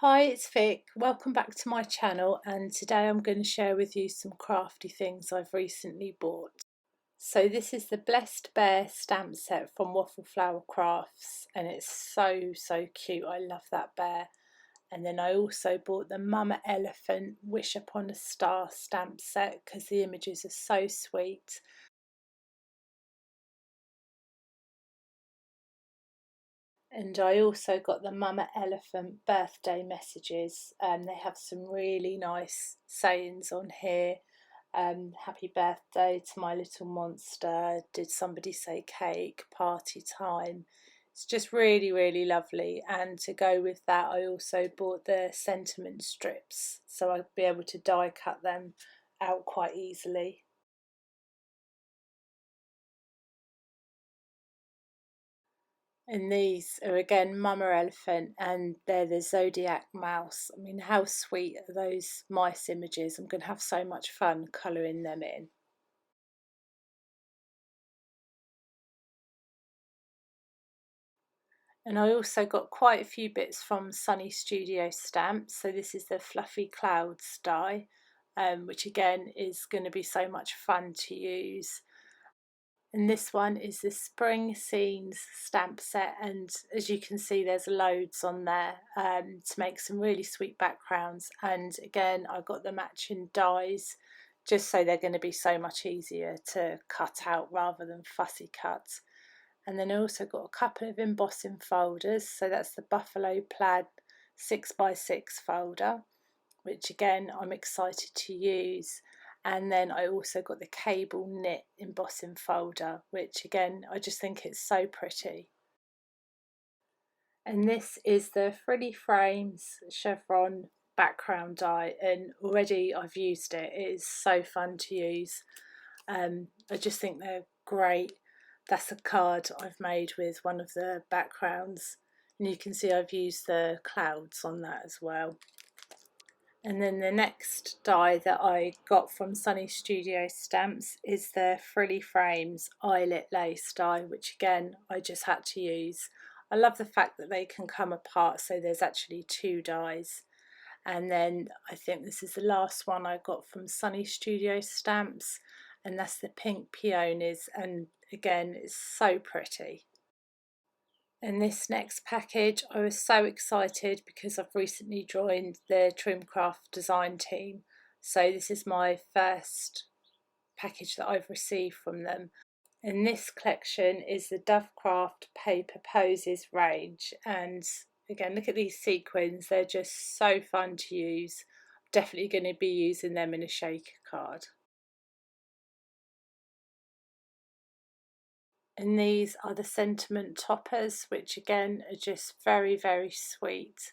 Hi, it's Vic. Welcome back to my channel, and today I'm going to share with you some crafty things I've recently bought. So this is the Blessed Bear stamp set from Waffle Flower Crafts, and it's so cute. I love that bear. And then I also bought the Mama Elephant Wish Upon a Star stamp set because the images are so sweet. And I also got the Mama Elephant birthday messages, and they have some really nice sayings on here. Happy birthday to my little monster. Did somebody say cake? Party time. It's just really lovely. And to go with that, I also bought the sentiment strips so I'd be able to die cut them out quite easily. And these are again Mama Elephant, and they're the Zodiac mouse. I mean, how sweet are those mice images? I'm going to have so much fun colouring them in. And I also got quite a few bits from Sunny Studio Stamps. So this is the Fluffy Clouds die, which again is going to be so much fun to use. And this one is the Spring Scenes stamp set, and as you can see there's loads on there to make some really sweet backgrounds. And again I got the matching dies just so they're going to be so much easier to cut out rather than fussy cut. And then I also got a couple of embossing folders. So that's the Buffalo Plaid 6x6 folder, which again I'm excited to use. And then I also got the cable knit embossing folder, which again I just think it's so pretty. And this is the Frilly Frames chevron background die, and already I've used it. It is so fun to use. I just think they're great. That's a card I've made with one of the backgrounds, and you can see I've used the clouds on that as well. And then the next die that I got from Sunny Studio Stamps is the Frilly Frames Eyelet Lace die, which again I just had to use. I love the fact that they can come apart, so there's actually two dies. And then I think this is the last one I got from Sunny Studio Stamps, and that's the Pink Peonies, and again it's so pretty. In this next package I was so excited because I've recently joined the Trimcraft Design Team, so this is my first package that I've received from them. And this collection is the Dovecraft Paper Posies range, and again look at these sequins, they're just so fun to use. I'm definitely going to be using them in a shaker card. And these are the sentiment toppers, which again are just very sweet.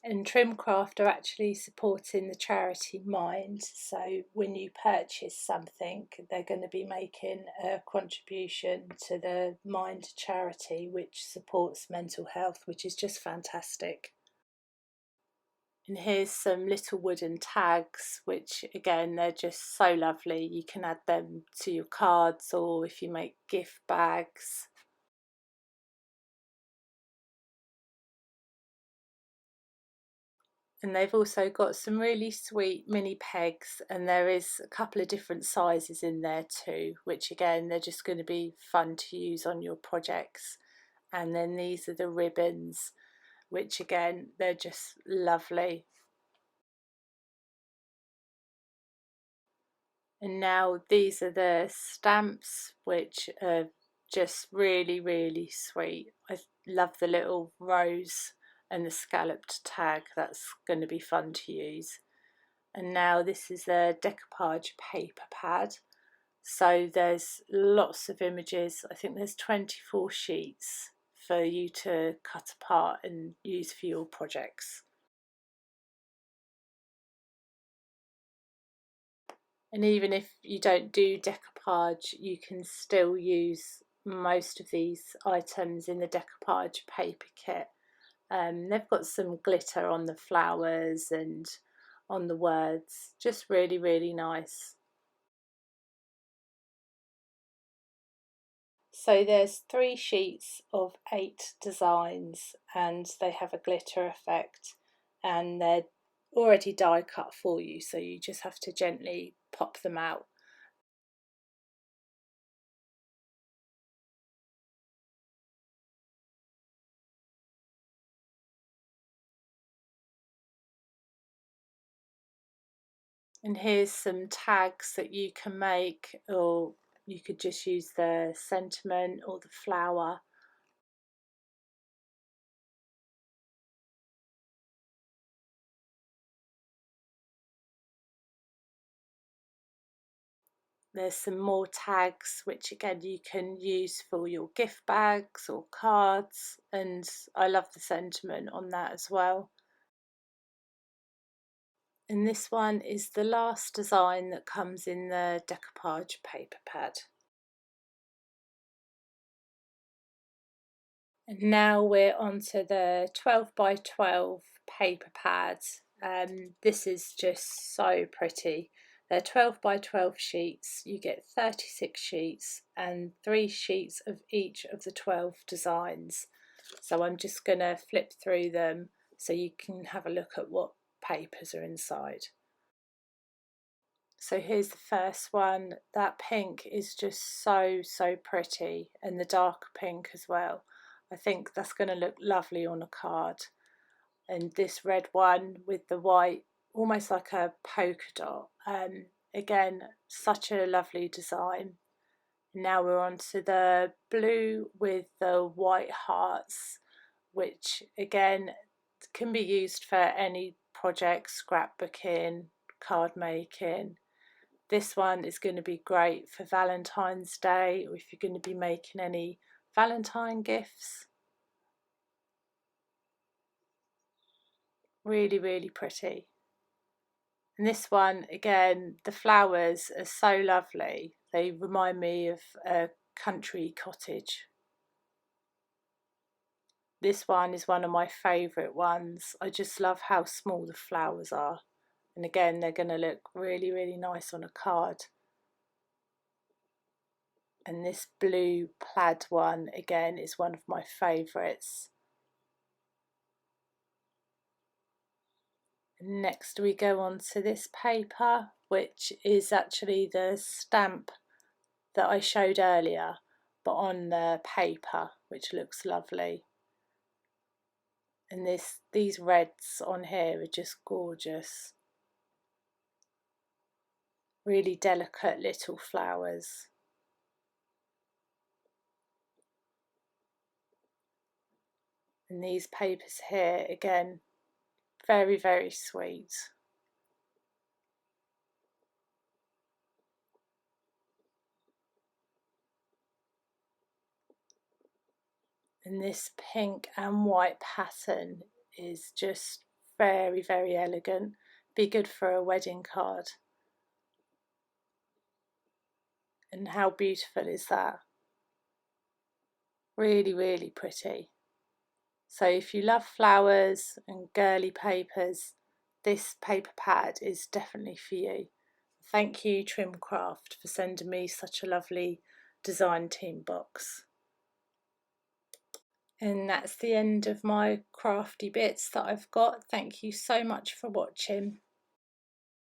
And Trimcraft are actually supporting the charity Mind, so when you purchase something they're going to be making a contribution to the Mind charity, which supports mental health, which is just fantastic. And here's some little wooden tags, which again they're just so lovely. You can add them to your cards, or if you make gift bags. And they've also got some really sweet mini pegs, and there is a couple of different sizes in there too, which again they're just going to be fun to use on your projects. And then these are the ribbons, which again they're just lovely. And now these are the stamps, which are just really sweet. I love the little rose and the scalloped tag. That's going to be fun to use. And now this is a decoupage paper pad, so there's lots of images. I think there's 24 sheets for you to cut apart and use for your projects. And even if you don't do decoupage, you can still use most of these items in the decoupage paper kit. They've got some glitter on the flowers and on the words, just really nice. So there's 3 sheets of 8 designs and they have a glitter effect, and they're already die cut for you, so you just have to gently pop them out. And here's some tags that you can make, or you could just use the sentiment or the flower. There's some more tags which again you can use for your gift bags or cards, and I love the sentiment on that as well. And this one is the last design that comes in the decoupage paper pad. And now we're onto the 12 by 12 paper pad. This is just so pretty. They're 12 by 12 sheets. You get 36 sheets and 3 sheets of each of the 12 designs. So I'm just going to flip through them so you can have a look at what papers are inside. So here's the first one. That pink is just so pretty, and the darker pink as well. I think that's going to look lovely on a card. And this red one with the white, almost like a polka dot. Again, such a lovely design. Now we're on to the blue with the white hearts, which again can be used for any project, scrapbooking, card making. This one is going to be great for Valentine's Day, or if you're going to be making any Valentine gifts. Really pretty. And this one, again, the flowers are so lovely. They remind me of a country cottage. This one is one of my favourite ones. I just love how small the flowers are. And again, they're going to look really nice on a card. And this blue plaid one, again, is one of my favourites. Next we go on to this paper, which is actually the stamp that I showed earlier, but on the paper, which looks lovely. And these reds on here are just gorgeous. Really delicate little flowers. And these papers here, again, very sweet. And this pink and white pattern is just very elegant. Be good for a wedding card. And how beautiful is that? Really pretty. So if you love flowers and girly papers, this paper pad is definitely for you. Thank you, Trimcraft, for sending me such a lovely design team box. And that's the end of my crafty bits that I've got. Thank you so much for watching.